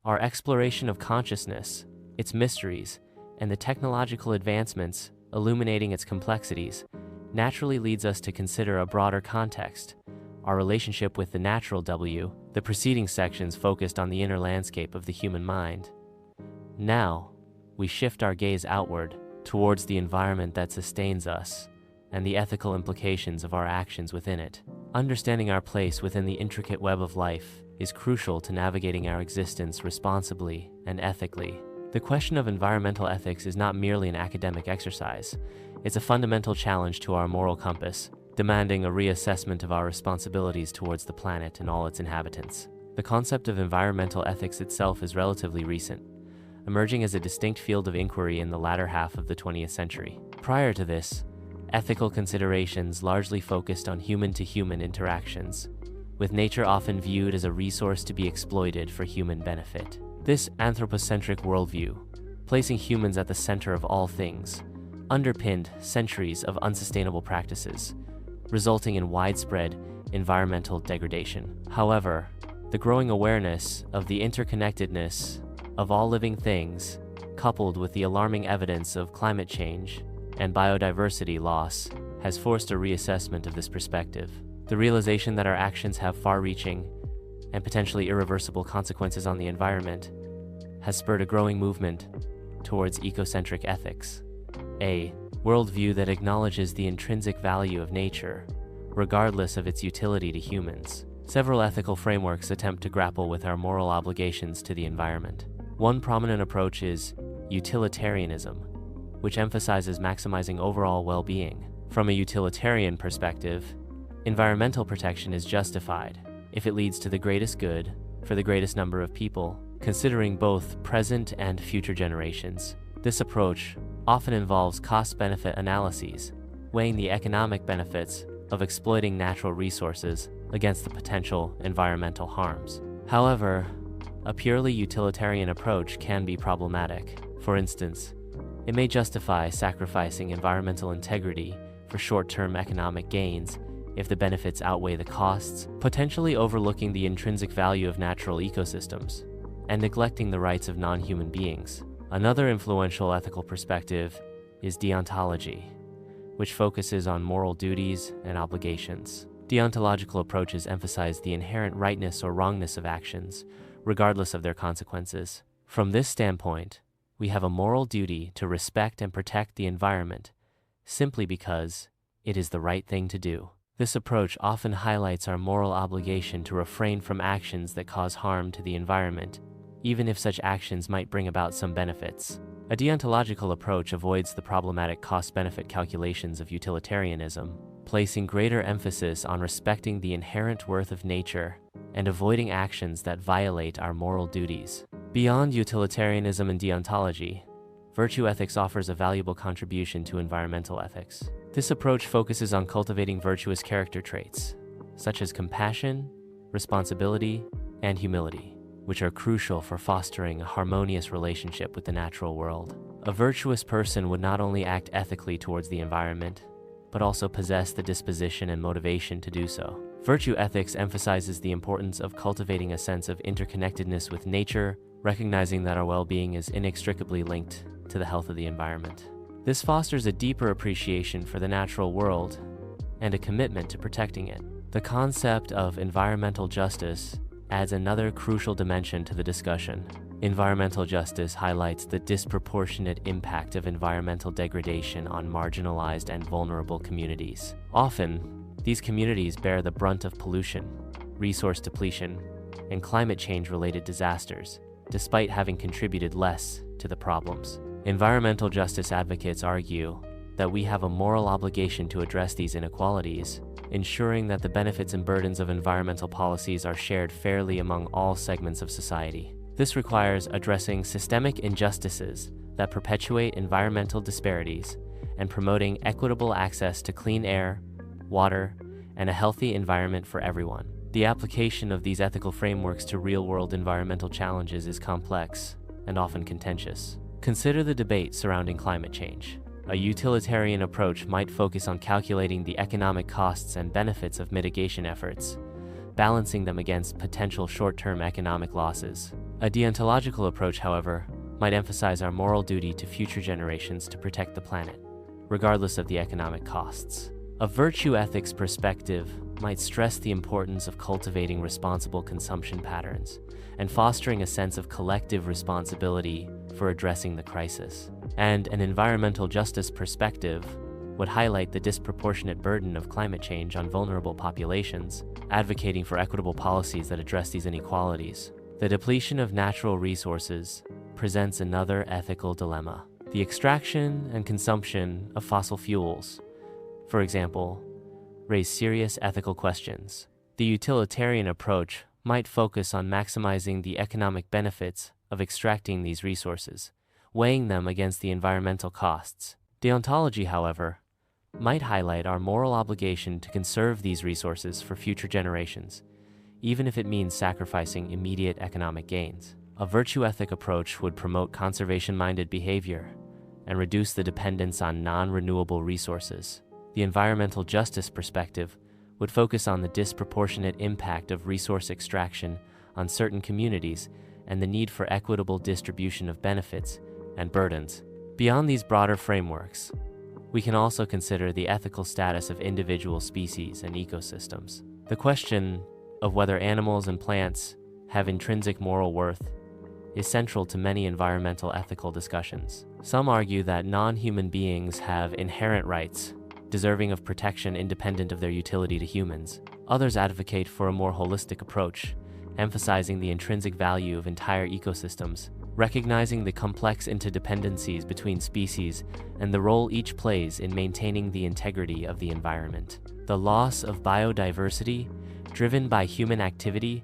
Our exploration of consciousness, its mysteries, and the technological advancements illuminating its complexities naturally leads us to consider a broader context, our relationship with the natural W. The preceding sections focused on the inner landscape of the human mind. Now, we shift our gaze outward towards the environment that sustains us and the ethical implications of our actions within it. Understanding our place within the intricate web of life is crucial to navigating our existence responsibly and ethically. The question of environmental ethics is not merely an academic exercise. It's a fundamental challenge to our moral compass, demanding a reassessment of our responsibilities towards the planet and all its inhabitants. The concept of environmental ethics itself is relatively recent, emerging as a distinct field of inquiry in the latter half of the 20th century. Prior to this, ethical considerations largely focused on human-to-human interactions, with nature often viewed as a resource to be exploited for human benefit. This anthropocentric worldview, placing humans at the center of all things, underpinned centuries of unsustainable practices, resulting in widespread environmental degradation. However, the growing awareness of the interconnectedness of all living things, coupled with the alarming evidence of climate change and biodiversity loss, has forced a reassessment of this perspective. The realization that our actions have far-reaching and potentially irreversible consequences on the environment has spurred a growing movement towards ecocentric ethics, a worldview that acknowledges the intrinsic value of nature, regardless of its utility to humans. Several ethical frameworks attempt to grapple with our moral obligations to the environment. One prominent approach is utilitarianism, which emphasizes maximizing overall well-being. From a utilitarian perspective, environmental protection is justified if it leads to the greatest good for the greatest number of people, considering both present and future generations. This approach often involves cost-benefit analyses, weighing the economic benefits of exploiting natural resources against the potential environmental harms. However, a purely utilitarian approach can be problematic. For instance, it may justify sacrificing environmental integrity for short-term economic gains if the benefits outweigh the costs, potentially overlooking the intrinsic value of natural ecosystems and neglecting the rights of non-human beings. Another influential ethical perspective is deontology, which focuses on moral duties and obligations. Deontological approaches emphasize the inherent rightness or wrongness of actions, regardless of their consequences. From this standpoint, we have a moral duty to respect and protect the environment simply because it is the right thing to do. This approach often highlights our moral obligation to refrain from actions that cause harm to the environment, even if such actions might bring about some benefits. A deontological approach avoids the problematic cost-benefit calculations of utilitarianism, placing greater emphasis on respecting the inherent worth of nature and avoiding actions that violate our moral duties. Beyond utilitarianism and deontology, virtue ethics offers a valuable contribution to environmental ethics. This approach focuses on cultivating virtuous character traits, such as compassion, responsibility, and humility, which are crucial for fostering a harmonious relationship with the natural world. A virtuous person would not only act ethically towards the environment, but also possess the disposition and motivation to do so. Virtue ethics emphasizes the importance of cultivating a sense of interconnectedness with nature, recognizing that our well-being is inextricably linked to the health of the environment. This fosters a deeper appreciation for the natural world and a commitment to protecting it. The concept of environmental justice adds another crucial dimension to the discussion. Environmental justice highlights the disproportionate impact of environmental degradation on marginalized and vulnerable communities. Often, these communities bear the brunt of pollution, resource depletion, and climate change-related disasters, despite having contributed less to the problems. Environmental justice advocates argue that we have a moral obligation to address these inequalities, ensuring that the benefits and burdens of environmental policies are shared fairly among all segments of society. This requires addressing systemic injustices that perpetuate environmental disparities and promoting equitable access to clean air, water, and a healthy environment for everyone. The application of these ethical frameworks to real-world environmental challenges is complex and often contentious. Consider the debate surrounding climate change. A utilitarian approach might focus on calculating the economic costs and benefits of mitigation efforts, balancing them against potential short-term economic losses. A A deontological approach, however, might emphasize our moral duty to future generations to protect the planet, regardless of the economic costs. A virtue ethics perspective might stress the importance of cultivating responsible consumption patterns and fostering a sense of collective responsibility for addressing the crisis. And an environmental justice perspective would highlight the disproportionate burden of climate change on vulnerable populations, advocating for equitable policies that address these inequalities. The depletion of natural resources presents another ethical dilemma. The extraction and consumption of fossil fuels, for example, raise serious ethical questions. The utilitarian approach might focus on maximizing the economic benefits of extracting these resources, weighing them against the environmental costs. Deontology, however, might highlight our moral obligation to conserve these resources for future generations, even if it means sacrificing immediate economic gains. A virtue ethic approach would promote conservation-minded behavior and reduce the dependence on non-renewable resources. The environmental justice perspective would focus on the disproportionate impact of resource extraction on certain communities and the need for equitable distribution of benefits and burdens. Beyond these broader frameworks, we can also consider the ethical status of individual species and ecosystems. The question of whether animals and plants have intrinsic moral worth is central to many environmental ethical discussions. Some argue that non-human beings have inherent rights, deserving of protection independent of their utility to humans. Others advocate for a more holistic approach, emphasizing the intrinsic value of entire ecosystems, recognizing the complex interdependencies between species and the role each plays in maintaining the integrity of the environment. The loss of biodiversity, driven by human activity,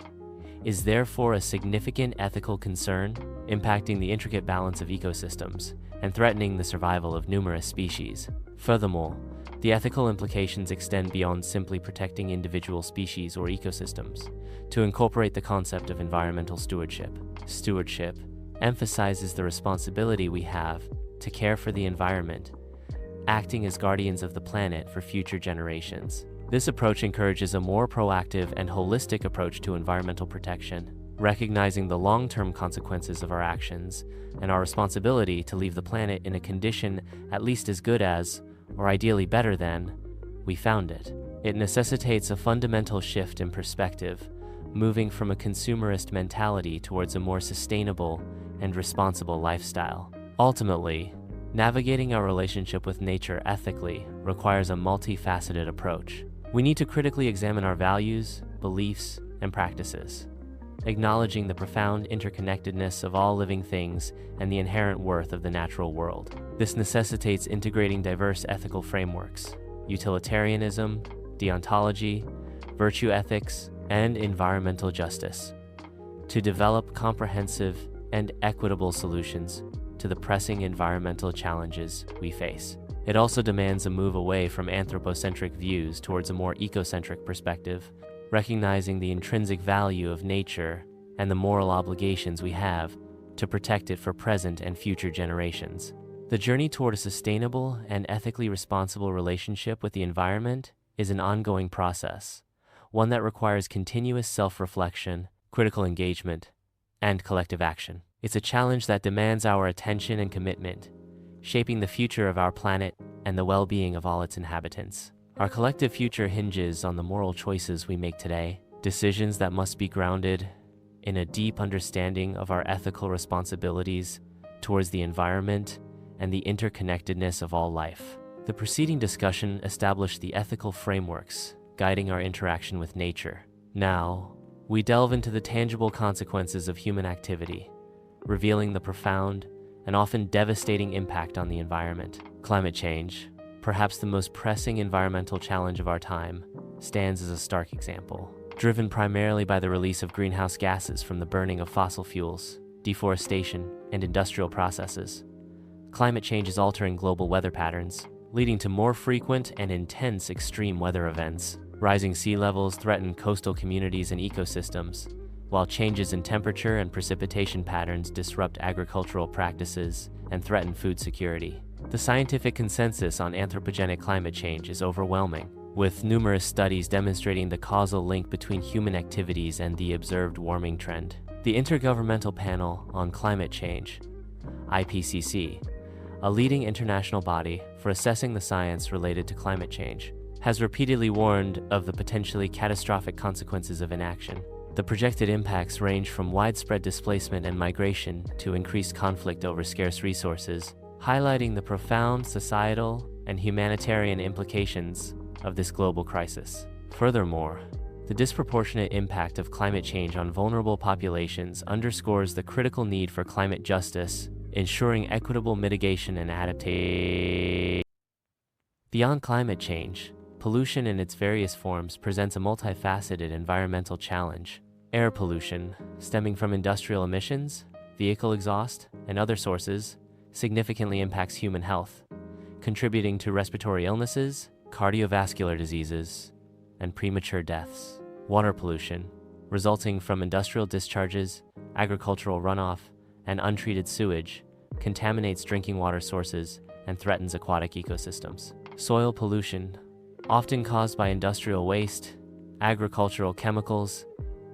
is therefore a significant ethical concern, impacting the intricate balance of ecosystems and threatening the survival of numerous species. Furthermore, the ethical implications extend beyond simply protecting individual species or ecosystems to incorporate the concept of environmental stewardship. Stewardship emphasizes the responsibility we have to care for the environment, acting as guardians of the planet for future generations. This approach encourages a more proactive and holistic approach to environmental protection, recognizing the long-term consequences of our actions and our responsibility to leave the planet in a condition at least as good as, or ideally better than, we found it. It necessitates a fundamental shift in perspective, moving from a consumerist mentality towards a more sustainable and responsible lifestyle. Ultimately, navigating our relationship with nature ethically requires a multifaceted approach. We need to critically examine our values, beliefs, and practices, acknowledging the profound interconnectedness of all living things and the inherent worth of the natural world. This necessitates integrating diverse ethical frameworks, utilitarianism, deontology, virtue ethics, and environmental justice, to develop comprehensive and equitable solutions to the pressing environmental challenges we face. It also demands a move away from anthropocentric views towards a more ecocentric perspective, recognizing the intrinsic value of nature and the moral obligations we have to protect it for present and future generations. The journey toward a sustainable and ethically responsible relationship with the environment is an ongoing process, one that requires continuous self-reflection, critical engagement, and collective action. It's a challenge that demands our attention and commitment, shaping the future of our planet and the well-being of all its inhabitants. Our collective future hinges on the moral choices we make today, decisions that must be grounded in a deep understanding of our ethical responsibilities towards the environment and the interconnectedness of all life. The preceding discussion established the ethical frameworks guiding our interaction with nature. Now, we delve into the tangible consequences of human activity, revealing the profound and often devastating impact on the environment. Climate change, perhaps the most pressing environmental challenge of our time, stands as a stark example. Driven primarily by the release of greenhouse gases from the burning of fossil fuels, deforestation, and industrial processes, climate change is altering global weather patterns, leading to more frequent and intense extreme weather events. Rising sea levels threaten coastal communities and ecosystems, while changes in temperature and precipitation patterns disrupt agricultural practices and threaten food security. The scientific consensus on anthropogenic climate change is overwhelming, with numerous studies demonstrating the causal link between human activities and the observed warming trend. The Intergovernmental Panel on Climate Change, IPCC, a leading international body for assessing the science related to climate change, has repeatedly warned of the potentially catastrophic consequences of inaction. The projected impacts range from widespread displacement and migration to increased conflict over scarce resources, highlighting the profound societal and humanitarian implications of this global crisis. Furthermore, the disproportionate impact of climate change on vulnerable populations underscores the critical need for climate justice, ensuring equitable mitigation and adaptation. Beyond climate change, pollution in its various forms presents a multifaceted environmental challenge. Air pollution, stemming from industrial emissions, vehicle exhaust, and other sources, significantly impacts human health, contributing to respiratory illnesses, cardiovascular diseases, and premature deaths. Water pollution, resulting from industrial discharges, agricultural runoff, and untreated sewage, contaminates drinking water sources and threatens aquatic ecosystems. Soil pollution, often caused by industrial waste, agricultural chemicals,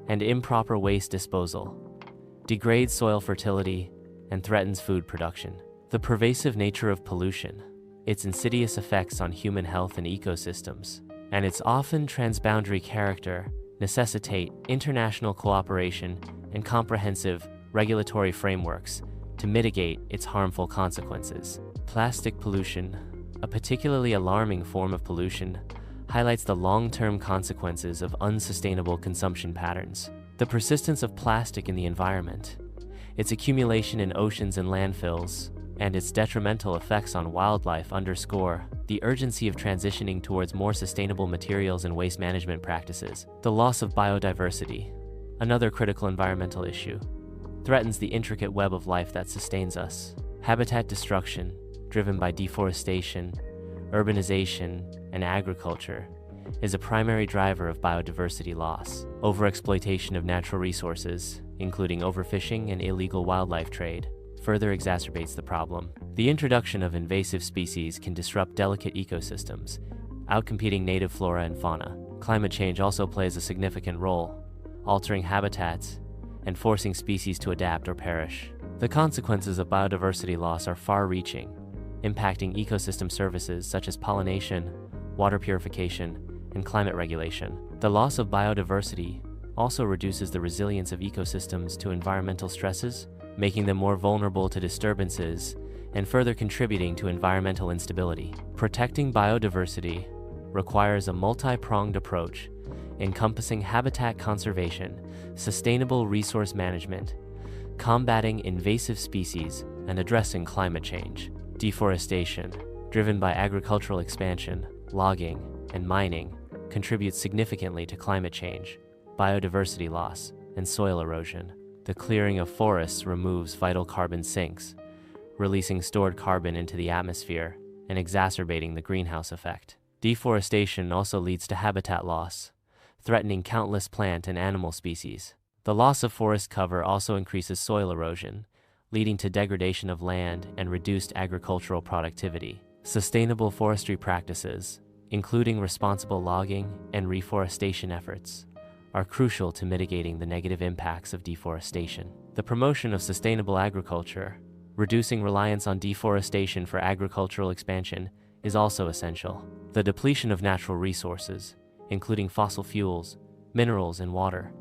and improper waste disposal, degrades soil fertility and threatens food production. The pervasive nature of pollution, its insidious effects on human health and ecosystems, and its often transboundary character necessitate international cooperation and comprehensive regulatory frameworks to mitigate its harmful consequences. Plastic pollution, a particularly alarming form of pollution, highlights the long-term consequences of unsustainable consumption patterns. The persistence of plastic in the environment, its accumulation in oceans and landfills, and its detrimental effects on wildlife underscore the urgency of transitioning towards more sustainable materials and waste management practices. The loss of biodiversity, another critical environmental issue, threatens the intricate web of life that sustains us. Habitat destruction, driven by deforestation, urbanization, and agriculture, is a primary driver of biodiversity loss. Overexploitation of natural resources, including overfishing and illegal wildlife trade, further exacerbates the problem. The introduction of invasive species can disrupt delicate ecosystems, outcompeting native flora and fauna. Climate change also plays a significant role, altering habitats and forcing species to adapt or perish. The consequences of biodiversity loss are far-reaching, impacting ecosystem services such as pollination, water purification, and climate regulation. The loss of biodiversity also reduces the resilience of ecosystems to environmental stresses, making them more vulnerable to disturbances and further contributing to environmental instability. Protecting biodiversity requires a multi-pronged approach encompassing habitat conservation, sustainable resource management, combating invasive species, and addressing climate change. Deforestation, driven by agricultural expansion, logging, and mining, contributes significantly to climate change, biodiversity loss, and soil erosion. The clearing of forests removes vital carbon sinks, releasing stored carbon into the atmosphere and exacerbating the greenhouse effect. Deforestation also leads to habitat loss, threatening countless plant and animal species. The loss of forest cover also increases soil erosion, leading to degradation of land and reduced agricultural productivity. Sustainable forestry practices, including responsible logging and reforestation efforts, are crucial to mitigating the negative impacts of deforestation. The promotion of sustainable agriculture, reducing reliance on deforestation for agricultural expansion, is also essential. The depletion of natural resources, including fossil fuels, minerals, and water,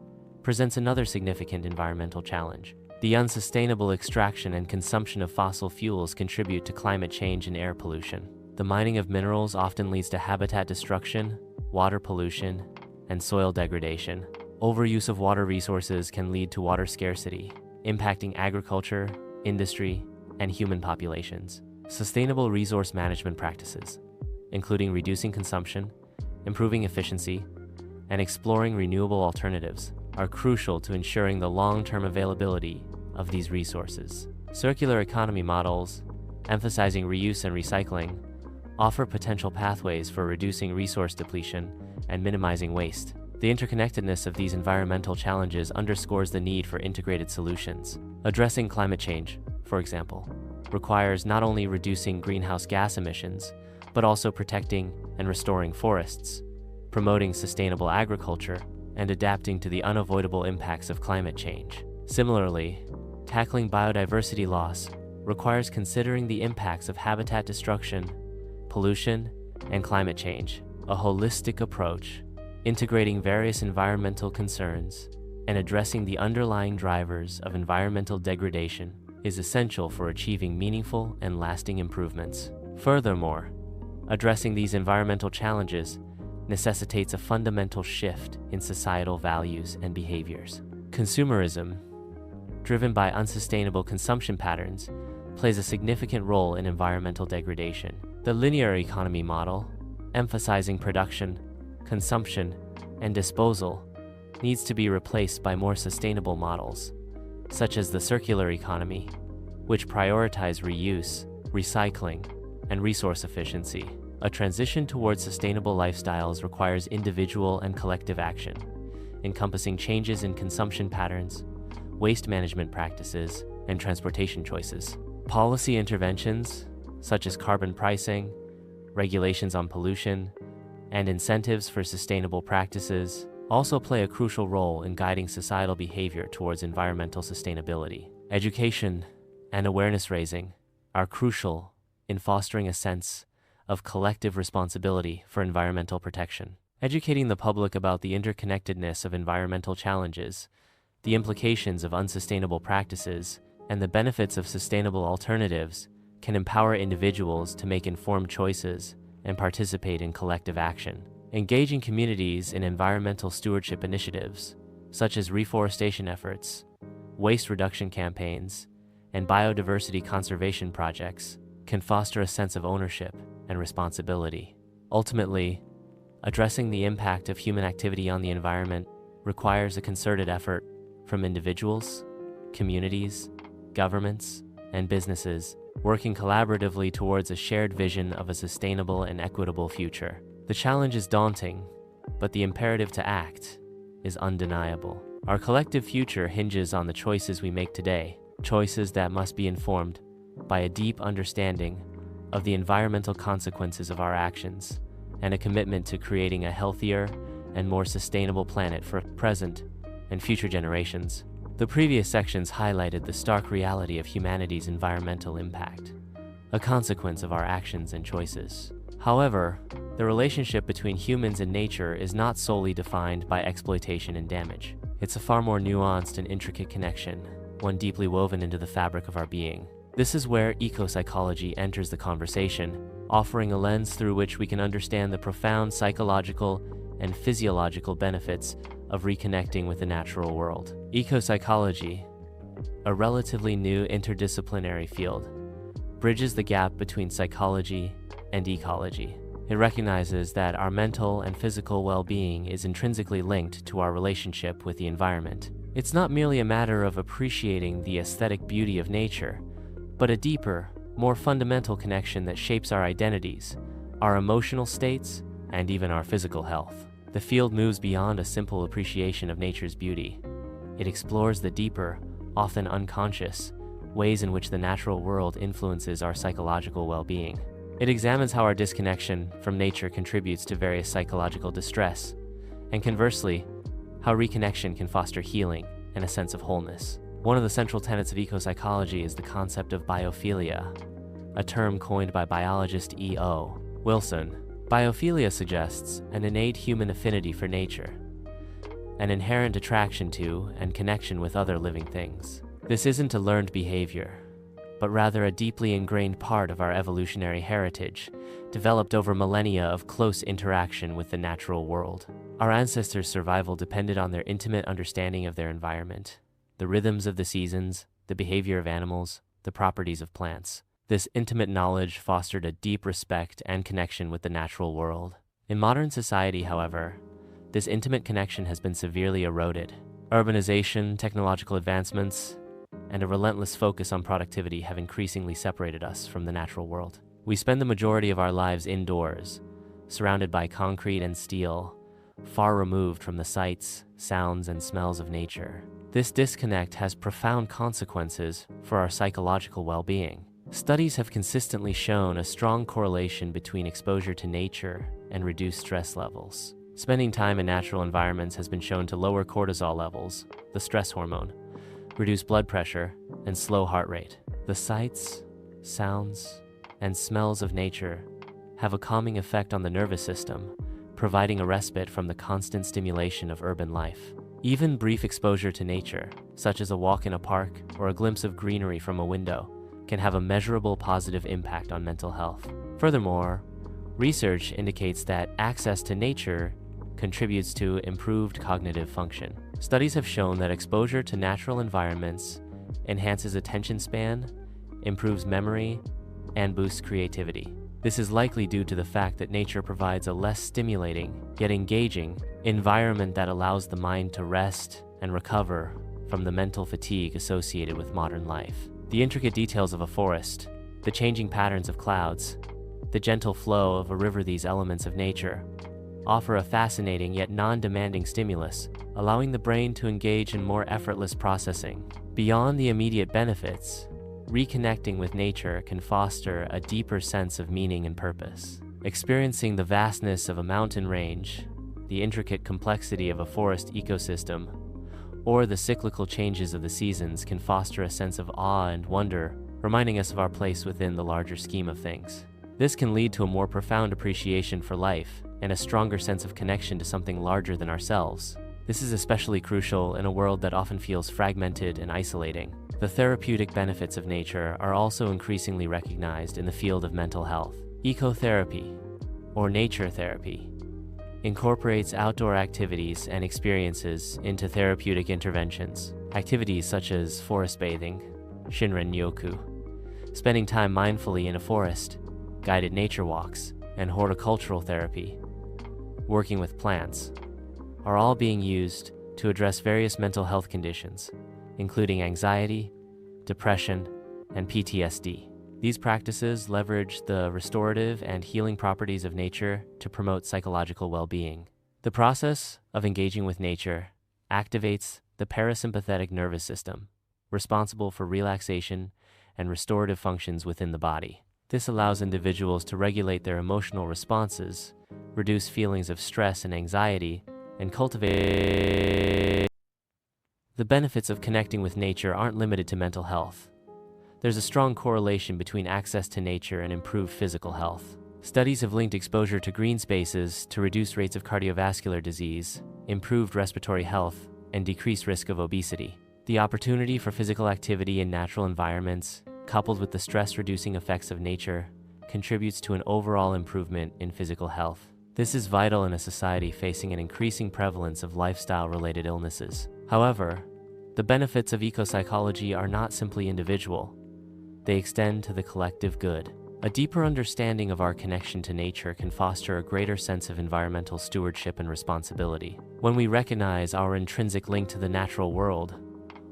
presents another significant environmental challenge. The unsustainable extraction and consumption of fossil fuels contribute to climate change and air pollution. The mining of minerals often leads to habitat destruction, water pollution, and soil degradation. Overuse of water resources can lead to water scarcity, impacting agriculture, industry, and human populations. Sustainable resource management practices, including reducing consumption, improving efficiency, and exploring renewable alternatives, are crucial to ensuring the long-term availability of these resources. Circular economy models, emphasizing reuse and recycling, offer potential pathways for reducing resource depletion and minimizing waste. The interconnectedness of these environmental challenges underscores the need for integrated solutions. Addressing climate change, for example, requires not only reducing greenhouse gas emissions, but also protecting and restoring forests, promoting sustainable agriculture, and adapting to the unavoidable impacts of climate change. Similarly, tackling biodiversity loss requires considering the impacts of habitat destruction, pollution, and climate change. A holistic approach, integrating various environmental concerns and addressing the underlying drivers of environmental degradation, is essential for achieving meaningful and lasting improvements. Furthermore, addressing these environmental challenges necessitates a fundamental shift in societal values and behaviors. Consumerism, driven by unsustainable consumption patterns, plays a significant role in environmental degradation. The linear economy model, emphasizing production, consumption, and disposal, needs to be replaced by more sustainable models, such as the circular economy, which prioritize reuse, recycling, and resource efficiency. A transition towards sustainable lifestyles requires individual and collective action, encompassing changes in consumption patterns, waste management practices, and transportation choices. Policy interventions, such as carbon pricing, regulations on pollution, and incentives for sustainable practices, also play a crucial role in guiding societal behavior towards environmental sustainability. Education and awareness raising are crucial in fostering a sense of collective responsibility for environmental protection. Educating the public about the interconnectedness of environmental challenges, the implications of unsustainable practices, and the benefits of sustainable alternatives can empower individuals to make informed choices and participate in collective action. Engaging communities in environmental stewardship initiatives, such as reforestation efforts, waste reduction campaigns, and biodiversity conservation projects, can foster a sense of ownership and responsibility. Ultimately, addressing the impact of human activity on the environment requires a concerted effort from individuals, communities, governments, and businesses, working collaboratively towards a shared vision of a sustainable and equitable future. The challenge is daunting, but the imperative to act is undeniable. Our collective future hinges on the choices we make today, choices that must be informed by a deep understanding of the environmental consequences of our actions and a commitment to creating a healthier and more sustainable planet for present and future generations. The previous sections highlighted the stark reality of humanity's environmental impact, a consequence of our actions and choices. However, the relationship between humans and nature is not solely defined by exploitation and damage. It's a far more nuanced and intricate connection, one deeply woven into the fabric of our being. This is where ecopsychology enters the conversation, offering a lens through which we can understand the profound psychological and physiological benefits of reconnecting with the natural world. Ecopsychology, a relatively new interdisciplinary field, bridges the gap between psychology and ecology. It recognizes that our mental and physical well-being is intrinsically linked to our relationship with the environment. It's not merely a matter of appreciating the aesthetic beauty of nature, but a deeper, more fundamental connection that shapes our identities, our emotional states, and even our physical health. The field moves beyond a simple appreciation of nature's beauty. It explores the deeper, often unconscious, ways in which the natural world influences our psychological well-being. It examines how our disconnection from nature contributes to various psychological distress, and conversely, how reconnection can foster healing and a sense of wholeness. One of the central tenets of ecopsychology is the concept of biophilia, a term coined by biologist E.O. Wilson. Biophilia suggests an innate human affinity for nature, an inherent attraction to and connection with other living things. This isn't a learned behavior, but rather a deeply ingrained part of our evolutionary heritage, developed over millennia of close interaction with the natural world. Our ancestors' survival depended on their intimate understanding of their environment, the rhythms of the seasons, the behavior of animals, the properties of plants. This intimate knowledge fostered a deep respect and connection with the natural world. In modern society, however, this intimate connection has been severely eroded. Urbanization, technological advancements, and a relentless focus on productivity have increasingly separated us from the natural world. We spend the majority of our lives indoors, surrounded by concrete and steel, far removed from the sights, sounds, and smells of nature. This disconnect has profound consequences for our psychological well-being. Studies have consistently shown a strong correlation between exposure to nature and reduced stress levels. Spending time in natural environments has been shown to lower cortisol levels, the stress hormone, reduce blood pressure, and slow heart rate. The sights, sounds, and smells of nature have a calming effect on the nervous system, providing a respite from the constant stimulation of urban life. Even brief exposure to nature, such as a walk in a park or a glimpse of greenery from a window, can have a measurable positive impact on mental health. Furthermore, research indicates that access to nature contributes to improved cognitive function. Studies have shown that exposure to natural environments enhances attention span, improves memory, and boosts creativity. This is likely due to the fact that nature provides a less stimulating, yet engaging, environment that allows the mind to rest and recover from the mental fatigue associated with modern life. The intricate details of a forest, the changing patterns of clouds, the gentle flow of a river, these elements of nature offer a fascinating yet non-demanding stimulus, allowing the brain to engage in more effortless processing. Beyond the immediate benefits, reconnecting with nature can foster a deeper sense of meaning and purpose. Experiencing the vastness of a mountain range, the intricate complexity of a forest ecosystem, or the cyclical changes of the seasons can foster a sense of awe and wonder, reminding us of our place within the larger scheme of things. This can lead to a more profound appreciation for life and a stronger sense of connection to something larger than ourselves. This is especially crucial in a world that often feels fragmented and isolating. The therapeutic benefits of nature are also increasingly recognized in the field of mental health. Ecotherapy, or nature therapy, incorporates outdoor activities and experiences into therapeutic interventions. Activities such as forest bathing, shinrin-yoku, spending time mindfully in a forest, guided nature walks, and horticultural therapy, working with plants, are all being used to address various mental health conditions, including anxiety, depression, and PTSD. These practices leverage the restorative and healing properties of nature to promote psychological well-being. The process of engaging with nature activates the parasympathetic nervous system, responsible for relaxation and restorative functions within the body. This allows individuals to regulate their emotional responses, reduce feelings of stress and anxiety, and cultivate. The benefits of connecting with nature aren't limited to mental health. There's a strong correlation between access to nature and improved physical health. Studies have linked exposure to green spaces to reduce rates of cardiovascular disease, improved respiratory health, and decreased risk of obesity. The opportunity for physical activity in natural environments, coupled with the stress-reducing effects of nature, contributes to an overall improvement in physical health. This is vital in a society facing an increasing prevalence of lifestyle-related illnesses. However, the benefits of ecopsychology are not simply individual. They extend to the collective good. A deeper understanding of our connection to nature can foster a greater sense of environmental stewardship and responsibility. When we recognize our intrinsic link to the natural world,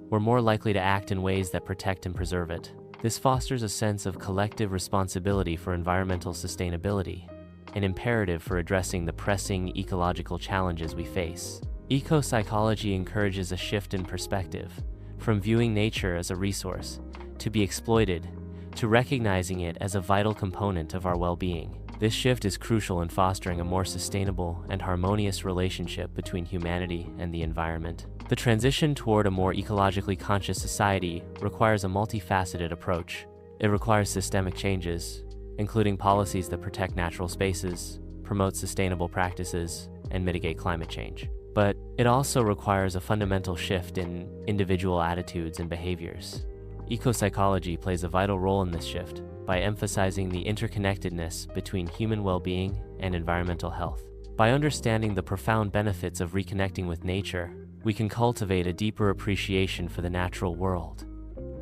we're more likely to act in ways that protect and preserve it. This fosters a sense of collective responsibility for environmental sustainability, an imperative for addressing the pressing ecological challenges we face. Ecopsychology encourages a shift in perspective, from viewing nature as a resource to be exploited, to recognizing it as a vital component of our well-being. This shift is crucial in fostering a more sustainable and harmonious relationship between humanity and the environment. The transition toward a more ecologically conscious society requires a multifaceted approach. It requires systemic changes, including policies that protect natural spaces, promote sustainable practices, and mitigate climate change. But it also requires a fundamental shift in individual attitudes and behaviors. Ecopsychology plays a vital role in this shift by emphasizing the interconnectedness between human well-being and environmental health. By understanding the profound benefits of reconnecting with nature, we can cultivate a deeper appreciation for the natural world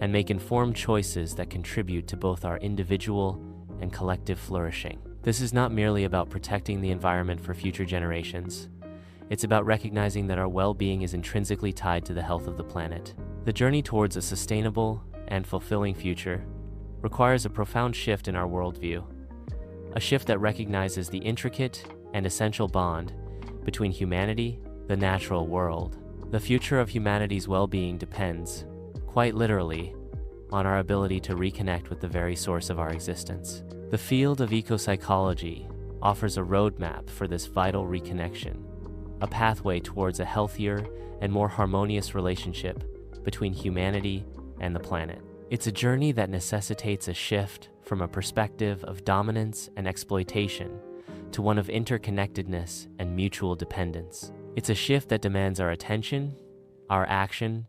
and make informed choices that contribute to both our individual and collective flourishing. This is not merely about protecting the environment for future generations. It's about recognizing that our well-being is intrinsically tied to the health of the planet. The journey towards a sustainable and fulfilling future requires a profound shift in our worldview, a shift that recognizes the intricate and essential bond between humanity, the natural world. The future of humanity's well-being depends, quite literally, on our ability to reconnect with the very source of our existence. The field of ecopsychology offers a roadmap for this vital reconnection, a pathway towards a healthier and more harmonious relationship between humanity and the planet. It's a journey that necessitates a shift from a perspective of dominance and exploitation to one of interconnectedness and mutual dependence. It's a shift that demands our attention, our action,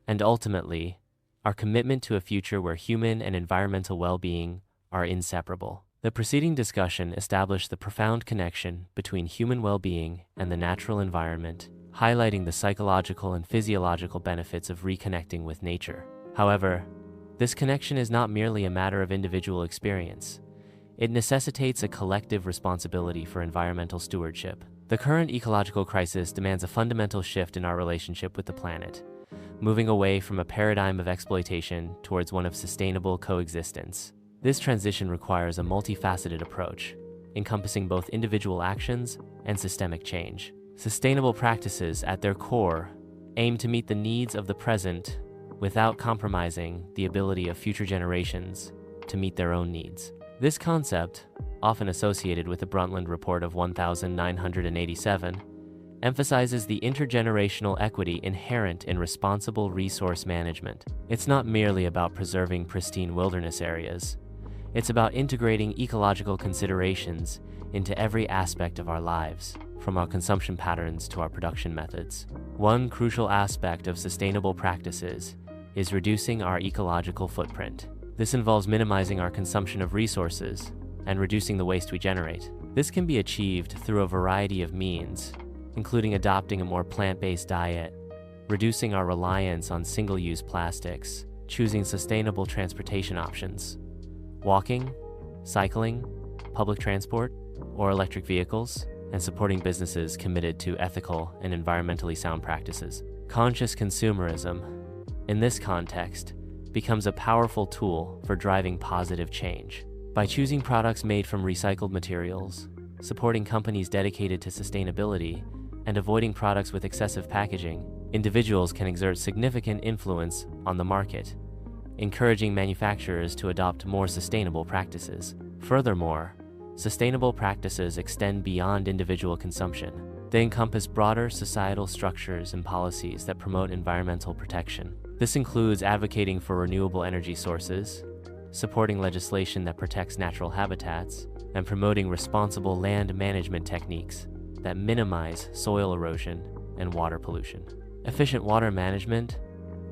and ultimately, our commitment to a future where human and environmental well-being are inseparable. The preceding discussion established the profound connection between human well-being and the natural environment, highlighting the psychological and physiological benefits of reconnecting with nature. However, this connection is not merely a matter of individual experience. It necessitates a collective responsibility for environmental stewardship. The current ecological crisis demands a fundamental shift in our relationship with the planet, moving away from a paradigm of exploitation towards one of sustainable coexistence. This transition requires a multifaceted approach, encompassing both individual actions and systemic change. Sustainable practices, at their core, aim to meet the needs of the present without compromising the ability of future generations to meet their own needs. This concept, often associated with the Brundtland Report of 1987, emphasizes the intergenerational equity inherent in responsible resource management. It's not merely about preserving pristine wilderness areas. It's about integrating ecological considerations into every aspect of our lives, from our consumption patterns to our production methods. One crucial aspect of sustainable practices is reducing our ecological footprint. This involves minimizing our consumption of resources and reducing the waste we generate. This can be achieved through a variety of means, including adopting a more plant-based diet, reducing our reliance on single-use plastics, choosing sustainable transportation options, walking, cycling, public transport, or electric vehicles, and supporting businesses committed to ethical and environmentally sound practices. Conscious consumerism, in this context, becomes a powerful tool for driving positive change. By choosing products made from recycled materials, supporting companies dedicated to sustainability, and avoiding products with excessive packaging, individuals can exert significant influence on the market, encouraging manufacturers to adopt more sustainable practices. Furthermore, sustainable practices extend beyond individual consumption. They encompass broader societal structures and policies that promote environmental protection. This includes advocating for renewable energy sources, supporting legislation that protects natural habitats, and promoting responsible land management techniques that minimize soil erosion and water pollution. Efficient water management,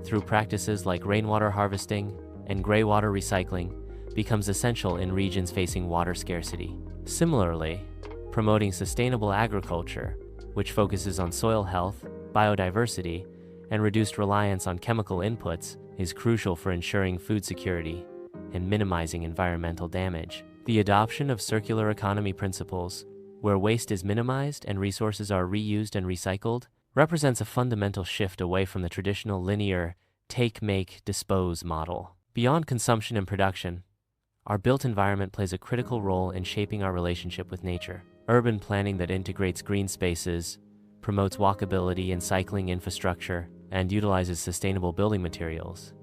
through practices like rainwater harvesting and greywater recycling, becomes essential in regions facing water scarcity. Similarly, promoting sustainable agriculture, which focuses on soil health, biodiversity, and reduced reliance on chemical inputs, is crucial for ensuring food security and minimizing environmental damage. The adoption of circular economy principles, where waste is minimized and resources are reused and recycled, represents a fundamental shift away from the traditional linear take, make, dispose model. Beyond consumption and production, our built environment plays a critical role in shaping our relationship with nature. Urban planning that integrates green spaces, promotes walkability and cycling infrastructure, and utilizes sustainable building materials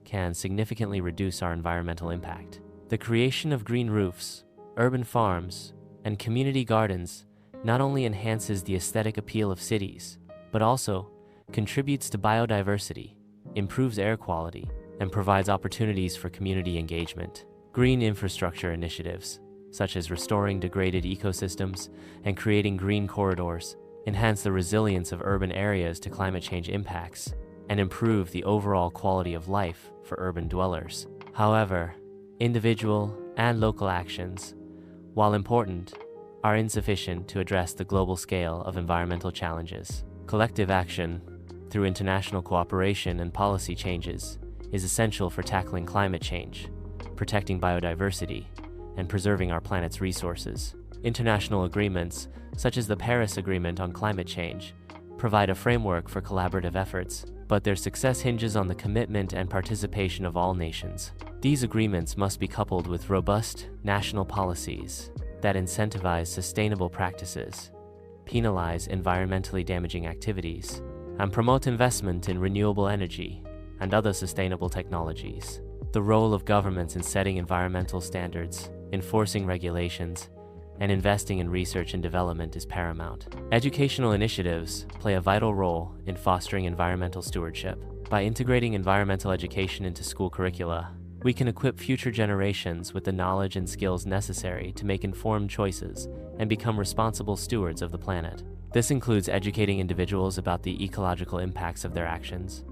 can significantly reduce our environmental impact. The creation of green roofs, urban farms, and community gardens not only enhances the aesthetic appeal of cities, but also contributes to biodiversity, improves air quality, and provides opportunities for community engagement. Green infrastructure initiatives, such as restoring degraded ecosystems and creating green corridors, enhance the resilience of urban areas to climate change impacts and improve the overall quality of life for urban dwellers. However, individual and local actions, while important, are insufficient to address the global scale of environmental challenges. Collective action, through international cooperation and policy changes, is essential for tackling climate change, protecting biodiversity, and preserving our planet's resources. International agreements, such as the Paris Agreement on Climate Change, provide a framework for collaborative efforts, but their success hinges on the commitment and participation of all nations. These agreements must be coupled with robust national policies that incentivize sustainable practices, penalize environmentally damaging activities, and promote investment in renewable energy and other sustainable technologies. The role of governments in setting environmental standards, enforcing regulations, and investing in research and development is paramount. Educational initiatives play a vital role in fostering environmental stewardship. By integrating environmental education into school curricula, we can equip future generations with the knowledge and skills necessary to make informed choices and become responsible stewards of the planet. This includes educating individuals about the ecological impacts of their actions,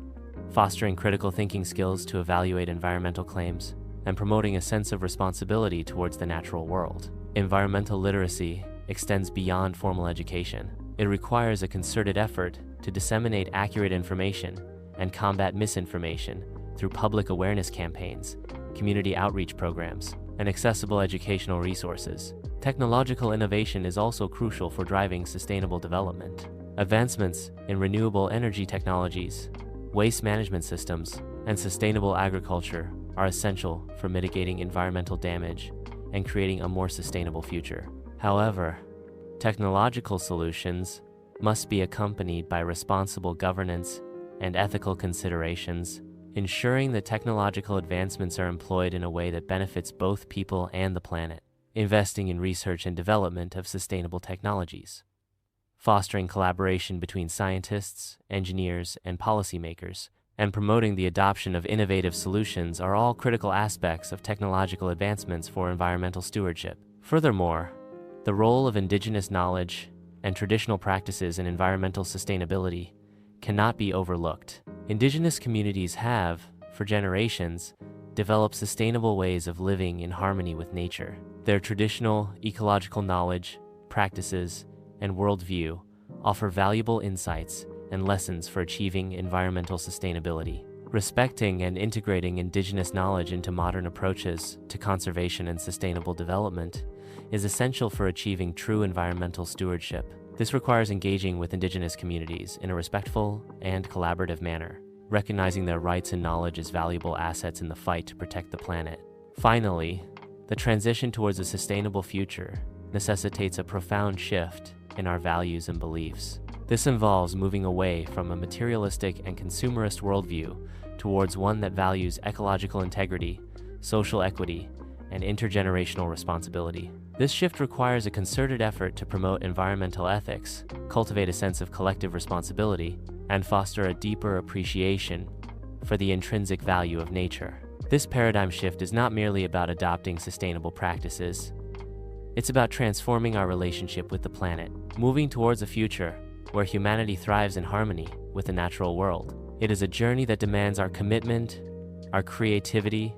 fostering critical thinking skills to evaluate environmental claims, and promoting a sense of responsibility towards the natural world. Environmental literacy extends beyond formal education. It requires a concerted effort to disseminate accurate information and combat misinformation through public awareness campaigns, community outreach programs, and accessible educational resources. Technological innovation is also crucial for driving sustainable development. Advancements in renewable energy technologies, waste management systems, and sustainable agriculture are essential for mitigating environmental damage and creating a more sustainable future. However, technological solutions must be accompanied by responsible governance and ethical considerations, ensuring that technological advancements are employed in a way that benefits both people and the planet. Investing in research and development of sustainable technologies, fostering collaboration between scientists, engineers, and policymakers, and promoting the adoption of innovative solutions are all critical aspects of technological advancements for environmental stewardship. Furthermore, the role of indigenous knowledge and traditional practices in environmental sustainability cannot be overlooked. Indigenous communities have, for generations, developed sustainable ways of living in harmony with nature. Their traditional ecological knowledge, practices, and worldview offer valuable insights and lessons for achieving environmental sustainability. Respecting and integrating indigenous knowledge into modern approaches to conservation and sustainable development is essential for achieving true environmental stewardship. This requires engaging with indigenous communities in a respectful and collaborative manner, recognizing their rights and knowledge as valuable assets in the fight to protect the planet. Finally, the transition towards a sustainable future necessitates a profound shift in our values and beliefs. This involves moving away from a materialistic and consumerist worldview towards one that values ecological integrity, social equity, and intergenerational responsibility. This shift requires a concerted effort to promote environmental ethics, cultivate a sense of collective responsibility, and foster a deeper appreciation for the intrinsic value of nature. This paradigm shift is not merely about adopting sustainable practices. It's about transforming our relationship with the planet, moving towards a future where humanity thrives in harmony with the natural world. It is a journey that demands our commitment, our creativity,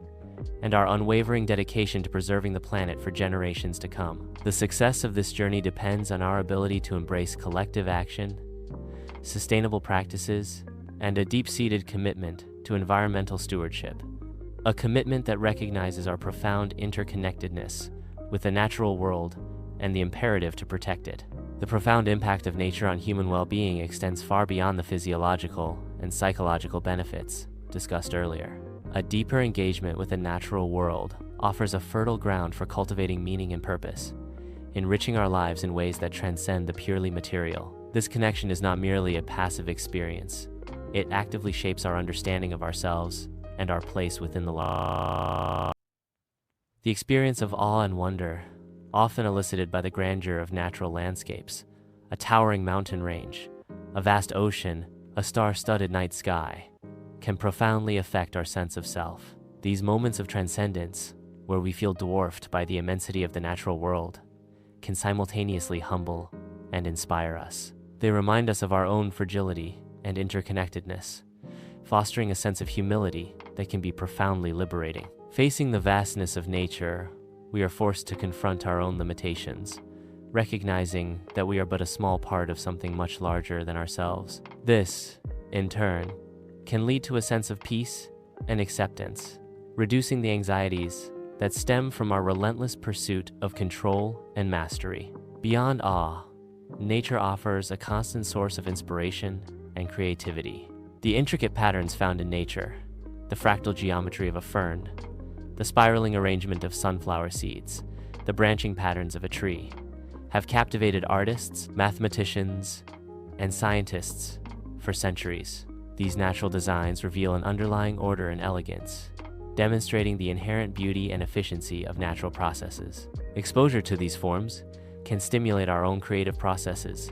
and our unwavering dedication to preserving the planet for generations to come. The success of this journey depends on our ability to embrace collective action, sustainable practices, and a deep-seated commitment to environmental stewardship. A commitment that recognizes our profound interconnectedness with the natural world and the imperative to protect it. The profound impact of nature on human well-being extends far beyond the physiological and psychological benefits discussed earlier. A deeper engagement with the natural world offers a fertile ground for cultivating meaning and purpose, enriching our lives in ways that transcend the purely material. This connection is not merely a passive experience. It actively shapes our understanding of ourselves and our place within the law. The experience of awe and wonder, often elicited by the grandeur of natural landscapes, a towering mountain range, a vast ocean, a star-studded night sky, can profoundly affect our sense of self. These moments of transcendence, where we feel dwarfed by the immensity of the natural world, can simultaneously humble and inspire us. They remind us of our own fragility and interconnectedness, fostering a sense of humility that can be profoundly liberating. Facing the vastness of nature, we are forced to confront our own limitations, recognizing that we are but a small part of something much larger than ourselves. This, in turn, can lead to a sense of peace and acceptance, reducing the anxieties that stem from our relentless pursuit of control and mastery. Beyond awe, nature offers a constant source of inspiration and creativity. The intricate patterns found in nature, the fractal geometry of a fern, the spiraling arrangement of sunflower seeds, the branching patterns of a tree, have captivated artists, mathematicians, and scientists for centuries. These natural designs reveal an underlying order and elegance, demonstrating the inherent beauty and efficiency of natural processes. Exposure to these forms can stimulate our own creative processes,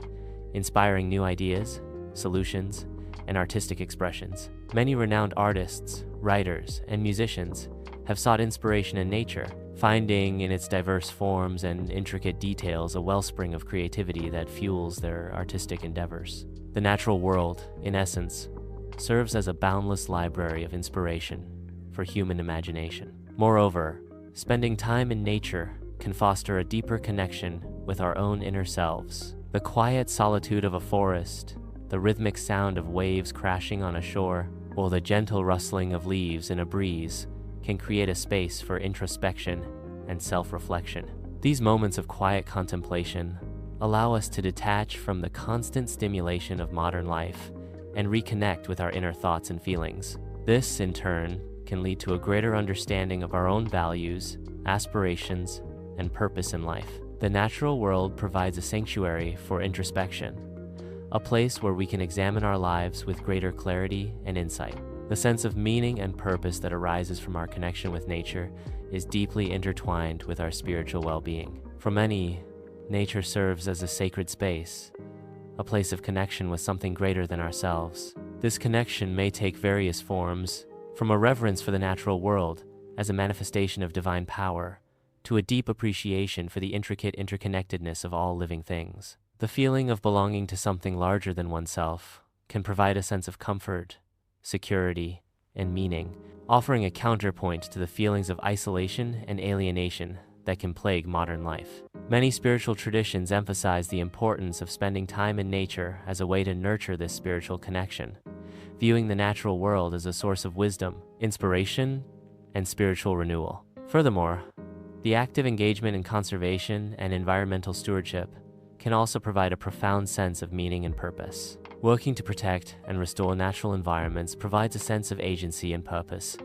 inspiring new ideas, solutions, and artistic expressions. Many renowned artists, writers, and musicians have sought inspiration in nature, finding in its diverse forms and intricate details a wellspring of creativity that fuels their artistic endeavors. The natural world, in essence, serves as a boundless library of inspiration for human imagination. Moreover, spending time in nature can foster a deeper connection with our own inner selves. The quiet solitude of a forest, the rhythmic sound of waves crashing on a shore, or the gentle rustling of leaves in a breeze can create a space for introspection and self-reflection. These moments of quiet contemplation allow us to detach from the constant stimulation of modern life and reconnect with our inner thoughts and feelings. This, in turn, can lead to a greater understanding of our own values, aspirations, and purpose in life. The natural world provides a sanctuary for introspection, a place where we can examine our lives with greater clarity and insight. The sense of meaning and purpose that arises from our connection with nature is deeply intertwined with our spiritual well-being. For many, nature serves as a sacred space, a place of connection with something greater than ourselves. This connection may take various forms, from a reverence for the natural world as a manifestation of divine power, to a deep appreciation for the intricate interconnectedness of all living things. The feeling of belonging to something larger than oneself can provide a sense of comfort, security, and meaning, offering a counterpoint to the feelings of isolation and alienation that can plague modern life. Many spiritual traditions emphasize the importance of spending time in nature as a way to nurture this spiritual connection, viewing the natural world as a source of wisdom, inspiration, and spiritual renewal. Furthermore, the active engagement in conservation and environmental stewardship can also provide a profound sense of meaning and purpose. Working to protect and restore natural environments provides a sense of agency and purpose,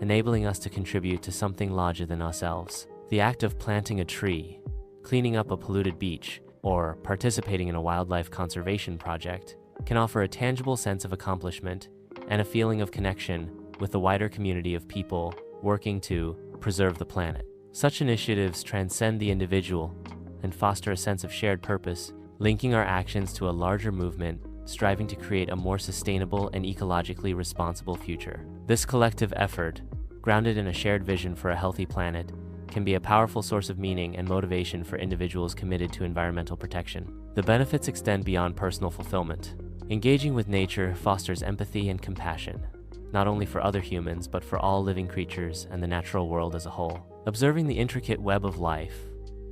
enabling us to contribute to something larger than ourselves. The act of planting a tree, cleaning up a polluted beach, or participating in a wildlife conservation project can offer a tangible sense of accomplishment and a feeling of connection with the wider community of people working to preserve the planet. Such initiatives transcend the individual and foster a sense of shared purpose, linking our actions to a larger movement, striving to create a more sustainable and ecologically responsible future. This collective effort, grounded in a shared vision for a healthy planet, can be a powerful source of meaning and motivation for individuals committed to environmental protection. The benefits extend beyond personal fulfillment. Engaging with nature fosters empathy and compassion, not only for other humans, but for all living creatures and the natural world as a whole. Observing the intricate web of life,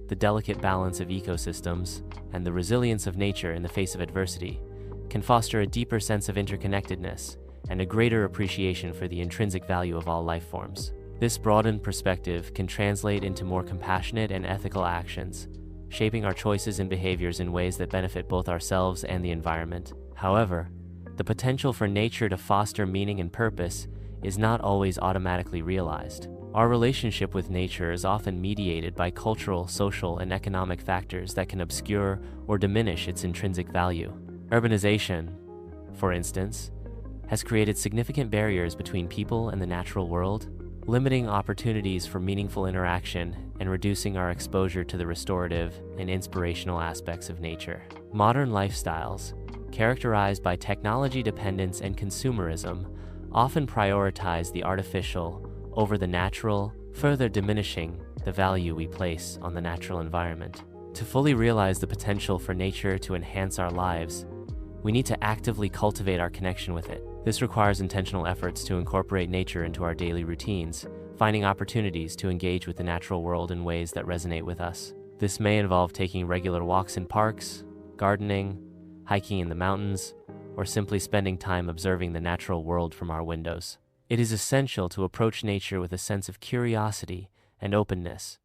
the delicate balance of ecosystems, and the resilience of nature in the face of adversity can foster a deeper sense of interconnectedness and a greater appreciation for the intrinsic value of all life forms. This broadened perspective can translate into more compassionate and ethical actions, shaping our choices and behaviors in ways that benefit both ourselves and the environment. However, the potential for nature to foster meaning and purpose is not always automatically realized. Our relationship with nature is often mediated by cultural, social, and economic factors that can obscure or diminish its intrinsic value. Urbanization, for instance, has created significant barriers between people and the natural world, limiting opportunities for meaningful interaction and reducing our exposure to the restorative and inspirational aspects of nature. Modern lifestyles, characterized by technology dependence and consumerism, often prioritize the artificial over the natural, further diminishing the value we place on the natural environment. To fully realize the potential for nature to enhance our lives, we need to actively cultivate our connection with it. This requires intentional efforts to incorporate nature into our daily routines, finding opportunities to engage with the natural world in ways that resonate with us. This may involve taking regular walks in parks, gardening, hiking in the mountains, or simply spending time observing the natural world from our windows. It is essential to approach nature with a sense of curiosity and openness,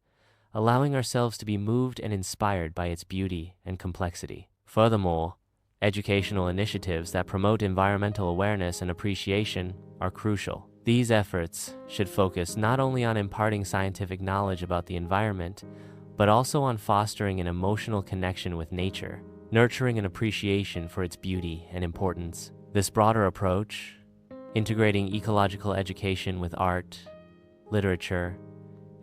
allowing ourselves to be moved and inspired by its beauty and complexity. Furthermore, educational initiatives that promote environmental awareness and appreciation are crucial. These efforts should focus not only on imparting scientific knowledge about the environment, but also on fostering an emotional connection with nature, nurturing an appreciation for its beauty and importance. This broader approach, integrating ecological education with art, literature,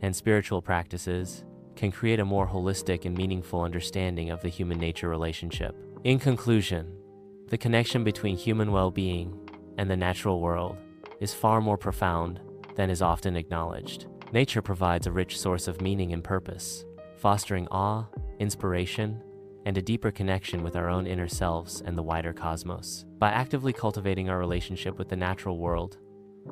and spiritual practices, can create a more holistic and meaningful understanding of the human-nature relationship. In conclusion, the connection between human well-being and the natural world is far more profound than is often acknowledged. Nature provides a rich source of meaning and purpose, fostering awe, inspiration, and a deeper connection with our own inner selves and the wider cosmos. By actively cultivating our relationship with the natural world,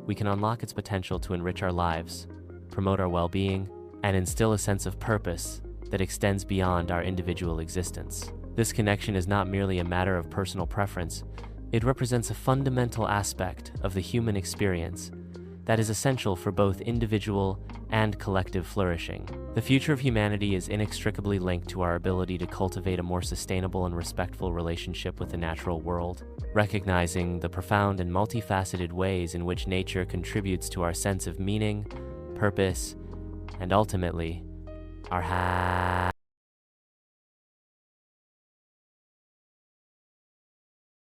we can unlock its potential to enrich our lives, promote our well-being, and instill a sense of purpose that extends beyond our individual existence. This connection is not merely a matter of personal preference, it represents a fundamental aspect of the human experience that is essential for both individual and collective flourishing. The future of humanity is inextricably linked to our ability to cultivate a more sustainable and respectful relationship with the natural world, recognizing the profound and multifaceted ways in which nature contributes to our sense of meaning, purpose, and ultimately, our